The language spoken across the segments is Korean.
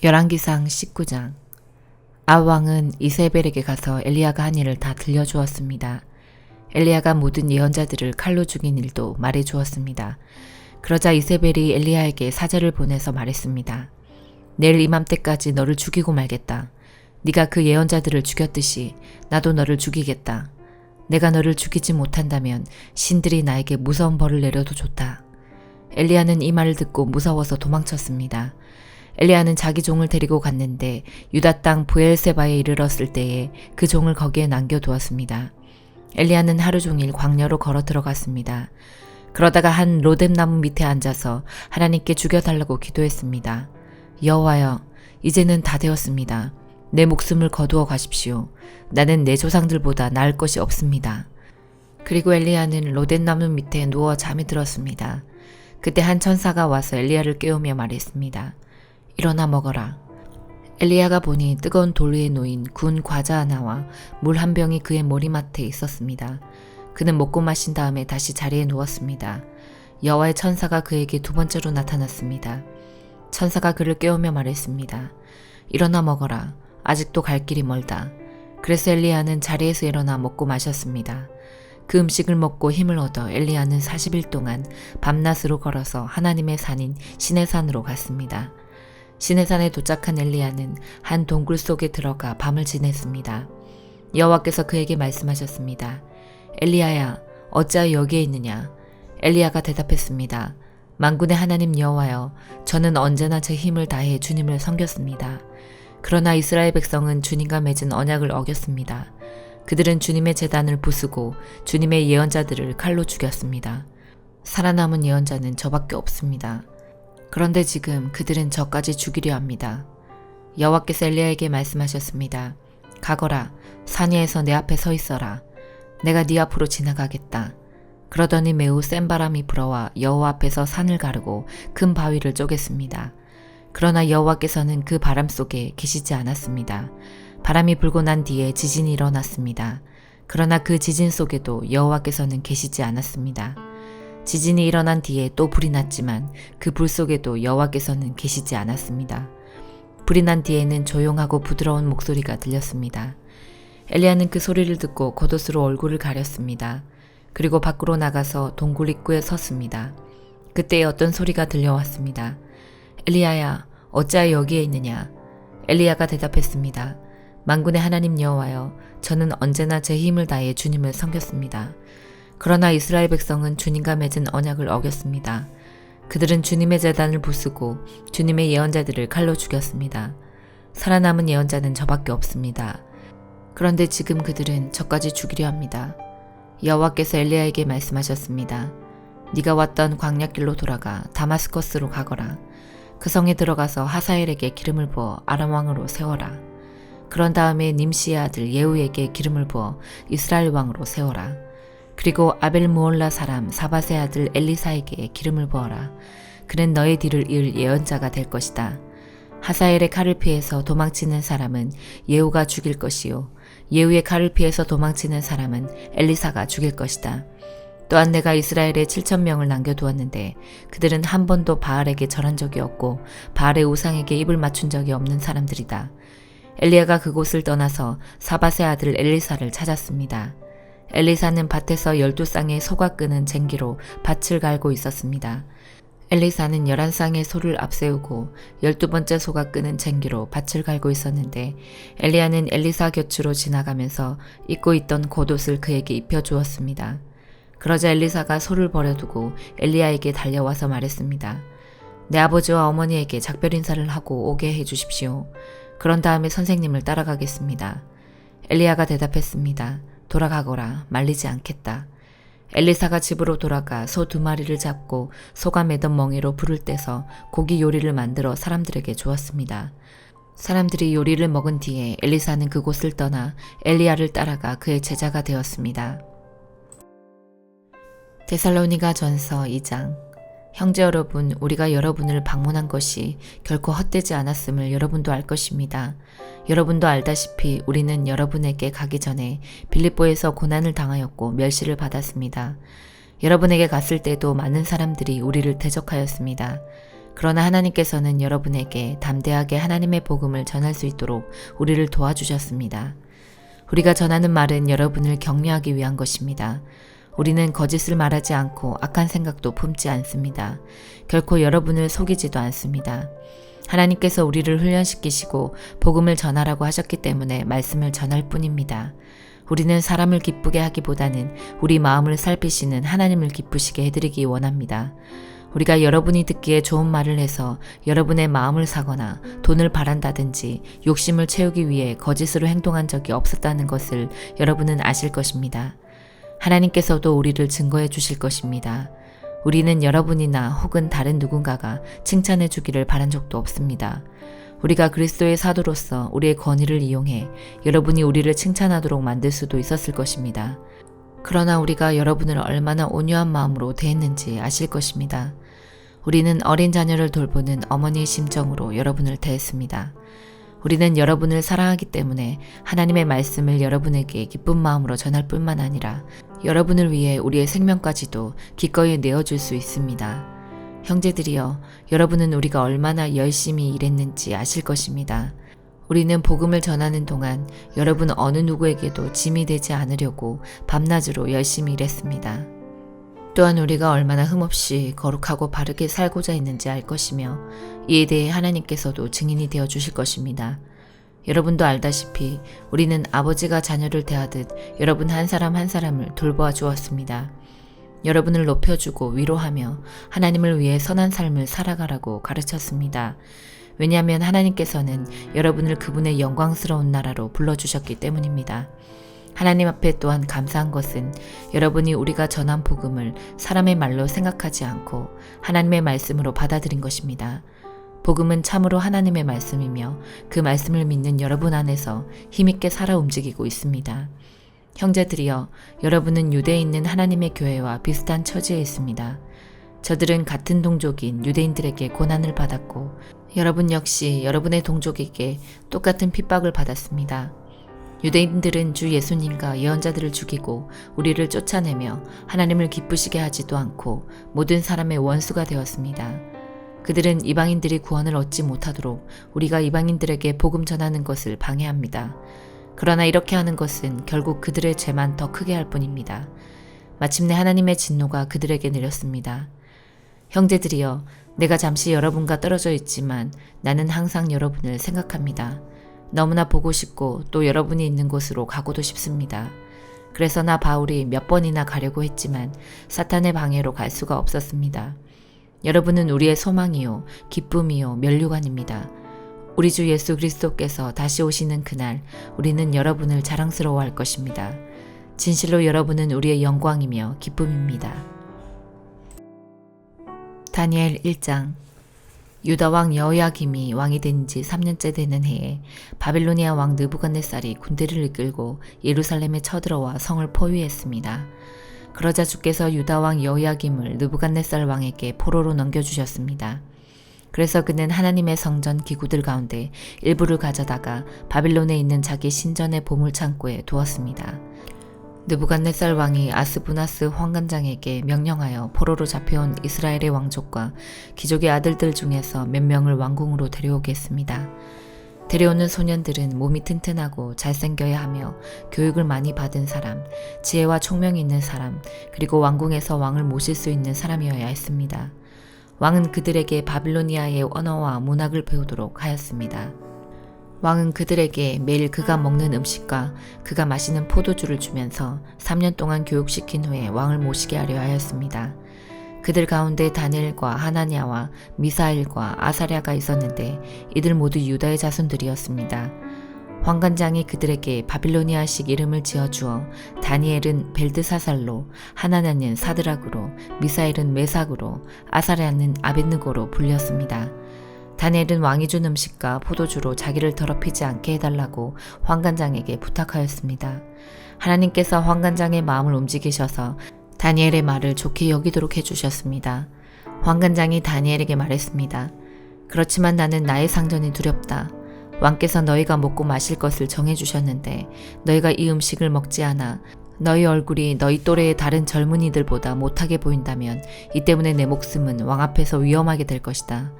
열왕기상 19장. 아합왕은 이세벨에게 가서 엘리야가 한 일을 다 들려주었습니다. 엘리야가 모든 예언자들을 칼로 죽인 일도 말해주었습니다. 그러자 이세벨이 엘리야에게 사제를 보내서 말했습니다. 내일 이맘때까지 너를 죽이고 말겠다. 네가 그 예언자들을 죽였듯이 나도 너를 죽이겠다. 내가 너를 죽이지 못한다면 신들이 나에게 무서운 벌을 내려도 좋다. 엘리야는 이 말을 듣고 무서워서 도망쳤습니다. 엘리야는 자기 종을 데리고 갔는데 유다 땅 브엘세바에 이르렀을 때에 그 종을 거기에 남겨두었습니다. 엘리야는 하루 종일 광야로 걸어 들어갔습니다. 그러다가 한 로뎀나무 밑에 앉아서 하나님께 죽여달라고 기도했습니다. 여호와여, 이제는 다 되었습니다. 내 목숨을 거두어 가십시오. 나는 내 조상들보다 나을 것이 없습니다. 그리고 엘리야는 로뎀나무 밑에 누워 잠이 들었습니다. 그때 한 천사가 와서 엘리야를 깨우며 말했습니다. 일어나 먹어라. 엘리야가 보니 뜨거운 돌 위에 놓인 구운 과자 하나와 물 한 병이 그의 머리맡에 있었습니다. 그는 먹고 마신 다음에 다시 자리에 누웠습니다. 여호와의 천사가 그에게 두 번째로 나타났습니다. 천사가 그를 깨우며 말했습니다. 일어나 먹어라. 아직도 갈 길이 멀다. 그래서 엘리야는 자리에서 일어나 먹고 마셨습니다. 그 음식을 먹고 힘을 얻어 엘리야는 40일 동안 밤낮으로 걸어서 하나님의 산인 시내산으로 갔습니다. 시내산에 도착한 엘리야는 한 동굴 속에 들어가 밤을 지냈습니다. 여호와께서 그에게 말씀하셨습니다. 엘리야야, 어찌하여 여기에 있느냐? 엘리야가 대답했습니다. 만군의 하나님 여호와여, 저는 언제나 제 힘을 다해 주님을 섬겼습니다. 그러나 이스라엘 백성은 주님과 맺은 언약을 어겼습니다. 그들은 주님의 제단을 부수고 주님의 예언자들을 칼로 죽였습니다. 살아남은 예언자는 저밖에 없습니다. 그런데 지금 그들은 저까지 죽이려 합니다. 여호와께서 엘리야에게 말씀하셨습니다. 가거라, 산 위에서 내 앞에 서 있어라. 내가 네 앞으로 지나가겠다. 그러더니 매우 센 바람이 불어와 여호와 앞에서 산을 가르고 큰 바위를 쪼갰습니다. 그러나 여호와께서는 그 바람 속에 계시지 않았습니다. 바람이 불고 난 뒤에 지진이 일어났습니다. 그러나 그 지진 속에도 여호와께서는 계시지 않았습니다. 지진이 일어난 뒤에 또 불이 났지만 그 불 속에도 여호와께서는 계시지 않았습니다. 불이 난 뒤에는 조용하고 부드러운 목소리가 들렸습니다. 엘리야는 그 소리를 듣고 겉옷으로 얼굴을 가렸습니다. 그리고 밖으로 나가서 동굴 입구에 섰습니다. 그때 어떤 소리가 들려왔습니다. 엘리야야, 어찌하여 여기에 있느냐? 엘리야가 대답했습니다. 만군의 하나님 여호와여, 저는 언제나 제 힘을 다해 주님을 섬겼습니다. 그러나 이스라엘 백성은 주님과 맺은 언약을 어겼습니다. 그들은 주님의 제단을 부수고 주님의 예언자들을 칼로 죽였습니다. 살아남은 예언자는 저밖에 없습니다. 그런데 지금 그들은 저까지 죽이려 합니다. 여호와께서 엘리야에게 말씀하셨습니다. 네가 왔던 광야길로 돌아가 다마스커스로 가거라. 그 성에 들어가서 하사엘에게 기름을 부어 아람 왕으로 세워라. 그런 다음에 님시의 아들 예후에게 기름을 부어 이스라엘 왕으로 세워라. 그리고 아벨무올라 사람 사밧의 아들 엘리사에게 기름을 부어라. 그는 너의 뒤를 이을 예언자가 될 것이다. 하사엘의 칼을 피해서 도망치는 사람은 예후가 죽일 것이요, 예후의 칼을 피해서 도망치는 사람은 엘리사가 죽일 것이다. 또한 내가 이스라엘에 7,000명을 남겨두었는데 그들은 한 번도 바알에게 절한 적이 없고 바알의 우상에게 입을 맞춘 적이 없는 사람들이다. 엘리야가 그곳을 떠나서 사밧의 아들 엘리사를 찾았습니다. 엘리사는 밭에서 12쌍의 소가 끄는 쟁기로 밭을 갈고 있었습니다. 엘리사는 11쌍의 소를 앞세우고 12번째 소가 끄는 쟁기로 밭을 갈고 있었는데 엘리야는 엘리사 곁으로 지나가면서 입고 있던 겉옷을 그에게 입혀주었습니다. 그러자 엘리사가 소를 버려두고 엘리야에게 달려와서 말했습니다. 내 아버지와 어머니에게 작별 인사를 하고 오게 해주십시오. 그런 다음에 선생님을 따라가겠습니다. 엘리야가 대답했습니다. 돌아가거라, 말리지 않겠다. 엘리사가 집으로 돌아가 소 2마리를 잡고 소가 매던 멍에로 불을 떼서 고기 요리를 만들어 사람들에게 주었습니다. 사람들이 요리를 먹은 뒤에 엘리사는 그곳을 떠나 엘리야를 따라가 그의 제자가 되었습니다. 데살로니가 전서 2장. 형제 여러분, 우리가 여러분을 방문한 것이 결코 헛되지 않았음을 여러분도 알 것입니다. 여러분도 알다시피 우리는 여러분에게 가기 전에 빌립보에서 고난을 당하였고 멸시를 받았습니다. 여러분에게 갔을 때도 많은 사람들이 우리를 대적하였습니다. 그러나 하나님께서는 여러분에게 담대하게 하나님의 복음을 전할 수 있도록 우리를 도와주셨습니다. 우리가 전하는 말은 여러분을 격려하기 위한 것입니다. 우리는 거짓을 말하지 않고 악한 생각도 품지 않습니다. 결코 여러분을 속이지도 않습니다. 하나님께서 우리를 훈련시키시고 복음을 전하라고 하셨기 때문에 말씀을 전할 뿐입니다. 우리는 사람을 기쁘게 하기보다는 우리 마음을 살피시는 하나님을 기쁘시게 해드리기 원합니다. 우리가 여러분이 듣기에 좋은 말을 해서 여러분의 마음을 사거나 돈을 바란다든지 욕심을 채우기 위해 거짓으로 행동한 적이 없었다는 것을 여러분은 아실 것입니다. 하나님께서도 우리를 증거해 주실 것입니다. 우리는 여러분이나 혹은 다른 누군가가 칭찬해 주기를 바란 적도 없습니다. 우리가 그리스도의 사도로서 우리의 권위를 이용해 여러분이 우리를 칭찬하도록 만들 수도 있었을 것입니다. 그러나 우리가 여러분을 얼마나 온유한 마음으로 대했는지 아실 것입니다. 우리는 어린 자녀를 돌보는 어머니의 심정으로 여러분을 대했습니다. 우리는 여러분을 사랑하기 때문에 하나님의 말씀을 여러분에게 기쁜 마음으로 전할 뿐만 아니라 여러분을 위해 우리의 생명까지도 기꺼이 내어줄 수 있습니다. 형제들이여, 여러분은 우리가 얼마나 열심히 일했는지 아실 것입니다. 우리는 복음을 전하는 동안 여러분 어느 누구에게도 짐이 되지 않으려고 밤낮으로 열심히 일했습니다. 또한 우리가 얼마나 흠없이 거룩하고 바르게 살고자 했는지 알 것이며 이에 대해 하나님께서도 증인이 되어 주실 것입니다. 여러분도 알다시피 우리는 아버지가 자녀를 대하듯 여러분 한 사람 한 사람을 돌보아 주었습니다. 여러분을 높여주고 위로하며 하나님을 위해 선한 삶을 살아가라고 가르쳤습니다. 왜냐하면 하나님께서는 여러분을 그분의 영광스러운 나라로 불러주셨기 때문입니다. 하나님 앞에 또한 감사한 것은 여러분이 우리가 전한 복음을 사람의 말로 생각하지 않고 하나님의 말씀으로 받아들인 것입니다. 복음은 참으로 하나님의 말씀이며 그 말씀을 믿는 여러분 안에서 힘있게 살아 움직이고 있습니다. 형제들이여, 여러분은 유대에 있는 하나님의 교회와 비슷한 처지에 있습니다. 저들은 같은 동족인 유대인들에게 고난을 받았고 여러분 역시 여러분의 동족에게 똑같은 핍박을 받았습니다. 유대인들은 주 예수님과 예언자들을 죽이고 우리를 쫓아내며 하나님을 기쁘시게 하지도 않고 모든 사람의 원수가 되었습니다. 그들은 이방인들이 구원을 얻지 못하도록 우리가 이방인들에게 복음 전하는 것을 방해합니다. 그러나 이렇게 하는 것은 결국 그들의 죄만 더 크게 할 뿐입니다. 마침내 하나님의 진노가 그들에게 내렸습니다. 형제들이여, 내가 잠시 여러분과 떨어져 있지만 나는 항상 여러분을 생각합니다. 너무나 보고 싶고 또 여러분이 있는 곳으로 가고도 싶습니다. 그래서 나 바울이 몇 번이나 가려고 했지만 사탄의 방해로 갈 수가 없었습니다. 여러분은 우리의 소망이요, 기쁨이요, 면류관입니다. 우리 주 예수 그리스도께서 다시 오시는 그날 우리는 여러분을 자랑스러워할 것입니다. 진실로 여러분은 우리의 영광이며 기쁨입니다. 다니엘 1장. 유다 왕 여호야김이 왕이 된 지 3년째 되는 해에 바빌로니아 왕 느부갓네살이 군대를 이끌고 예루살렘에 쳐들어와 성을 포위했습니다. 그러자 주께서 유다 왕 여호야김을 느부갓네살 왕에게 포로로 넘겨주셨습니다. 그래서 그는 하나님의 성전 기구들 가운데 일부를 가져다가 바빌론에 있는 자기 신전의 보물창고에 두었습니다. 느부갓네살 왕이 아스부나스 황관장에게 명령하여 포로로 잡혀온 이스라엘의 왕족과 귀족의 아들들 중에서 몇 명을 왕궁으로 데려오게 했습니다. 데려오는 소년들은 몸이 튼튼하고 잘생겨야 하며 교육을 많이 받은 사람, 지혜와 총명이 있는 사람, 그리고 왕궁에서 왕을 모실 수 있는 사람이어야 했습니다. 왕은 그들에게 바빌로니아의 언어와 문학을 배우도록 하였습니다. 왕은 그들에게 매일 그가 먹는 음식과 그가 마시는 포도주를 주면서 3년 동안 교육시킨 후에 왕을 모시게 하려 하였습니다. 그들 가운데 다니엘과 하나냐와 미사엘과 아사랴가 있었는데 이들 모두 유다의 자손들이었습니다. 황관장이 그들에게 바빌로니아식 이름을 지어주어 다니엘은 벨드사살로, 하나냐는 사드락으로, 미사엘은 메삭으로, 아사랴는 아벳느고로 불렸습니다. 다니엘은 왕이 준 음식과 포도주로 자기를 더럽히지 않게 해달라고 황관장에게 부탁하였습니다. 하나님께서 황관장의 마음을 움직이셔서 다니엘의 말을 좋게 여기도록 해주셨습니다. 황관장이 다니엘에게 말했습니다. 그렇지만 나는 나의 상전이 두렵다. 왕께서 너희가 먹고 마실 것을 정해주셨는데 너희가 이 음식을 먹지 않아 너희 얼굴이 너희 또래의 다른 젊은이들보다 못하게 보인다면 이 때문에 내 목숨은 왕 앞에서 위험하게 될 것이다.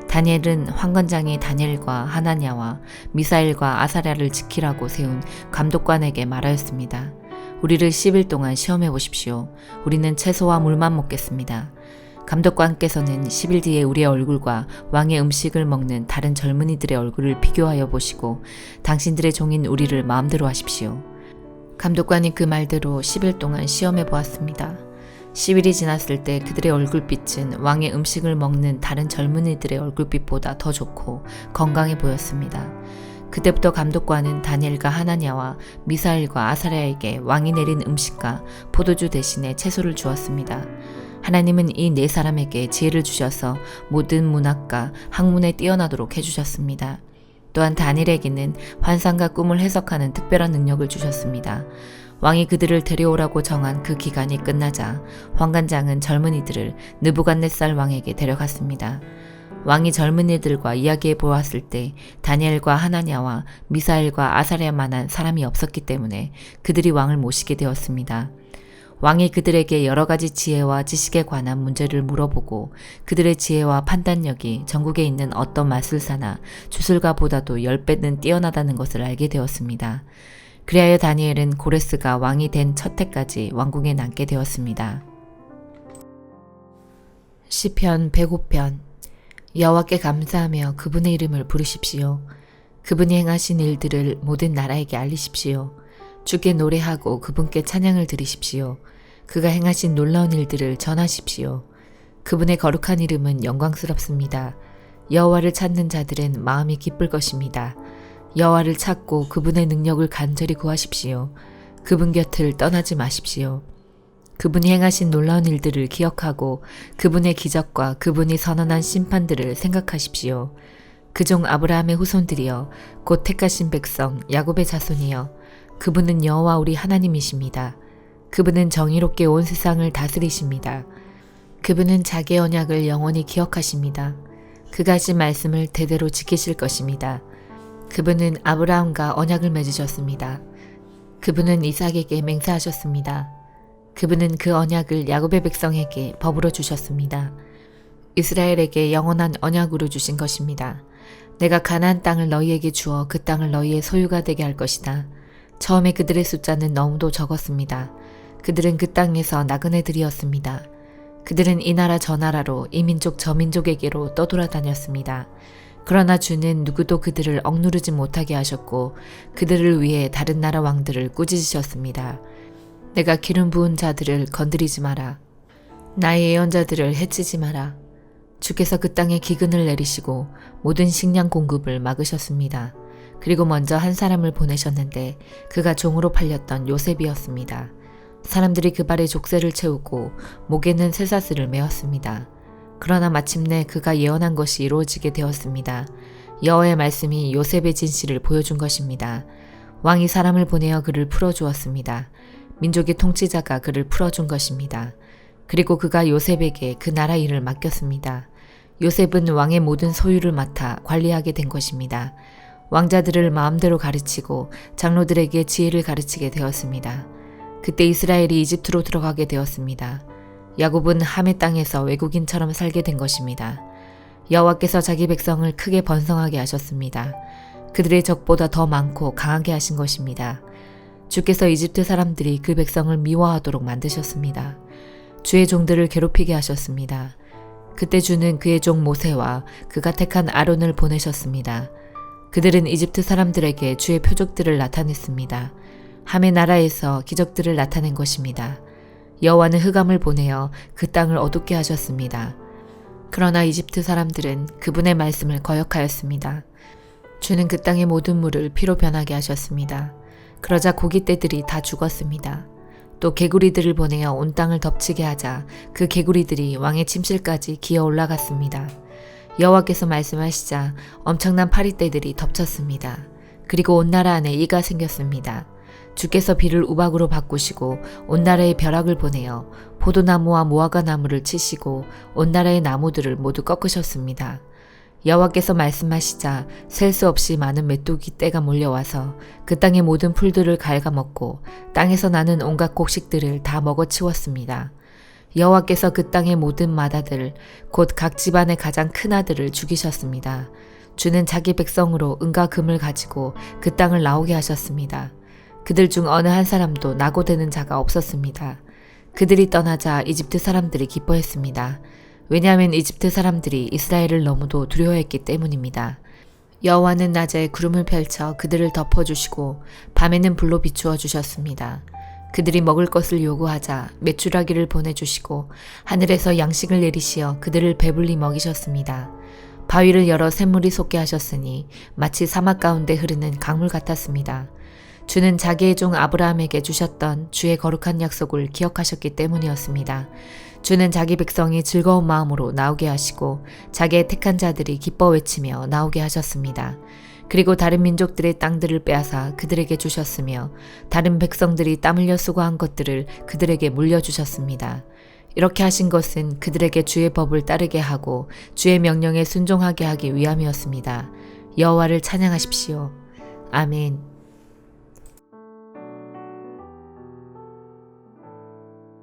다니엘은 환관장이 다니엘과 하나냐와 미사엘과 아사랴를 지키라고 세운 감독관에게 말하였습니다. 우리를 10일 동안 시험해 보십시오. 우리는 채소와 물만 먹겠습니다. 감독관께서는 10일 뒤에 우리의 얼굴과 왕의 음식을 먹는 다른 젊은이들의 얼굴을 비교하여 보시고 당신들의 종인 우리를 마음대로 하십시오. 감독관이 그 말대로 10일 동안 시험해 보았습니다. 10일이 지났을 때 그들의 얼굴빛은 왕의 음식을 먹는 다른 젊은이들의 얼굴빛보다 더 좋고 건강해 보였습니다. 그때부터 감독관은 다니엘과 하나냐와 미사엘과 아사랴에게 왕이 내린 음식과 포도주 대신에 채소를 주었습니다. 하나님은 이 네 사람에게 지혜를 주셔서 모든 문학과 학문에 뛰어나도록 해주셨습니다. 또한 다니엘에게는 환상과 꿈을 해석하는 특별한 능력을 주셨습니다. 왕이 그들을 데려오라고 정한 그 기간이 끝나자 환관장은 젊은이들을 느부갓네살 왕에게 데려갔습니다. 왕이 젊은이들과 이야기해 보았을 때 다니엘과 하나냐와 미사엘과 아사랴만한 사람이 없었기 때문에 그들이 왕을 모시게 되었습니다. 왕이 그들에게 여러 가지 지혜와 지식에 관한 문제를 물어보고 그들의 지혜와 판단력이 전국에 있는 어떤 마술사나 주술가보다도 10배는 뛰어나다는 것을 알게 되었습니다. 그리하여 다니엘은 고레스가 왕이 된 첫 해까지 왕궁에 남게 되었습니다. 시편 105편. 여호와께 감사하며 그분의 이름을 부르십시오. 그분이 행하신 일들을 모든 나라에게 알리십시오. 주께 노래하고 그분께 찬양을 드리십시오. 그가 행하신 놀라운 일들을 전하십시오. 그분의 거룩한 이름은 영광스럽습니다. 여호와를 찾는 자들은 마음이 기쁠 것입니다. 여호와를 찾고 그분의 능력을 간절히 구하십시오. 그분 곁을 떠나지 마십시오. 그분이 행하신 놀라운 일들을 기억하고 그분의 기적과 그분이 선언한 심판들을 생각하십시오. 그종 아브라함의 후손들이여 곧 택하신 백성 야곱의 자손이여 그분은 여호와 우리 하나님이십니다. 그분은 정의롭게 온 세상을 다스리십니다. 그분은 자기 언약을 영원히 기억하십니다. 그가 하신 말씀을 대대로 지키실 것입니다. 그분은 아브라함과 언약을 맺으셨습니다. 그분은 이삭에게 맹세하셨습니다. 그분은 그 언약을 야곱의 백성에게 법으로 주셨습니다. 이스라엘에게 영원한 언약으로 주신 것입니다. 내가 가나안 땅을 너희에게 주어 그 땅을 너희의 소유가 되게 할 것이다. 처음에 그들의 숫자는 너무도 적었습니다. 그들은 그 땅에서 나그네들이었습니다. 그들은 이 나라 저 나라로 이 민족 저 민족에게로 떠돌아다녔습니다. 그러나 주는 누구도 그들을 억누르지 못하게 하셨고 그들을 위해 다른 나라 왕들을 꾸짖으셨습니다. 내가 기름 부은 자들을 건드리지 마라. 나의 예언자들을 해치지 마라. 주께서 그 땅에 기근을 내리시고 모든 식량 공급을 막으셨습니다. 그리고 먼저 한 사람을 보내셨는데 그가 종으로 팔렸던 요셉이었습니다. 사람들이 그 발에 족쇄를 채우고 목에는 쇠사슬을 메었습니다. 그러나 마침내 그가 예언한 것이 이루어지게 되었습니다. 여호와의 말씀이 요셉의 진실을 보여준 것입니다. 왕이 사람을 보내어 그를 풀어주었습니다. 민족의 통치자가 그를 풀어준 것입니다. 그리고 그가 요셉에게 그 나라 일을 맡겼습니다. 요셉은 왕의 모든 소유를 맡아 관리하게 된 것입니다. 왕자들을 마음대로 가르치고 장로들에게 지혜를 가르치게 되었습니다. 그때 이스라엘이 이집트로 들어가게 되었습니다. 야곱은 함의 땅에서 외국인처럼 살게 된 것입니다. 여호와께서 자기 백성을 크게 번성하게 하셨습니다. 그들의 적보다 더 많고 강하게 하신 것입니다. 주께서 이집트 사람들이 그 백성을 미워하도록 만드셨습니다. 주의 종들을 괴롭히게 하셨습니다. 그때 주는 그의 종 모세와 그가 택한 아론을 보내셨습니다. 그들은 이집트 사람들에게 주의 표적들을 나타냈습니다. 함의 나라에서 기적들을 나타낸 것입니다. 여호와는 흑암을 보내어 그 땅을 어둡게 하셨습니다. 그러나 이집트 사람들은 그분의 말씀을 거역하였습니다. 주는 그 땅의 모든 물을 피로 변하게 하셨습니다. 그러자 고깃떼들이 다 죽었습니다. 또 개구리들을 보내어 온 땅을 덮치게 하자 그 개구리들이 왕의 침실까지 기어 올라갔습니다. 여호와께서 말씀하시자 엄청난 파리떼들이 덮쳤습니다. 그리고 온 나라 안에 이가 생겼습니다. 주께서 비를 우박으로 바꾸시고 온 나라에 벼락을 보내어 포도나무와 무화과 나무를 치시고 온 나라의 나무들을 모두 꺾으셨습니다. 여호와께서 말씀하시자 셀 수 없이 많은 메뚜기 떼가 몰려와서 그 땅의 모든 풀들을 갉아먹고 땅에서 나는 온갖 곡식들을 다 먹어치웠습니다. 여호와께서 그 땅의 모든 맏아들 곧 각 집안의 가장 큰 아들을 죽이셨습니다. 주는 자기 백성으로 은과 금을 가지고 그 땅을 나오게 하셨습니다. 그들 중 어느 한 사람도 나고되는 자가 없었습니다. 그들이 떠나자 이집트 사람들이 기뻐했습니다. 왜냐하면 이집트 사람들이 이스라엘을 너무도 두려워했기 때문입니다. 여호와는 낮에 구름을 펼쳐 그들을 덮어주시고 밤에는 불로 비추어 주셨습니다. 그들이 먹을 것을 요구하자 메추라기를 보내주시고 하늘에서 양식을 내리시어 그들을 배불리 먹이셨습니다. 바위를 열어 샘물이 솟게 하셨으니 마치 사막 가운데 흐르는 강물 같았습니다. 주는 자기의 종 아브라함에게 주셨던 주의 거룩한 약속을 기억하셨기 때문이었습니다. 주는 자기 백성이 즐거운 마음으로 나오게 하시고 자기의 택한 자들이 기뻐 외치며 나오게 하셨습니다. 그리고 다른 민족들의 땅들을 빼앗아 그들에게 주셨으며 다른 백성들이 땀 흘려 수고한 것들을 그들에게 물려주셨습니다. 이렇게 하신 것은 그들에게 주의 법을 따르게 하고 주의 명령에 순종하게 하기 위함이었습니다. 여호와를 찬양하십시오. 아멘.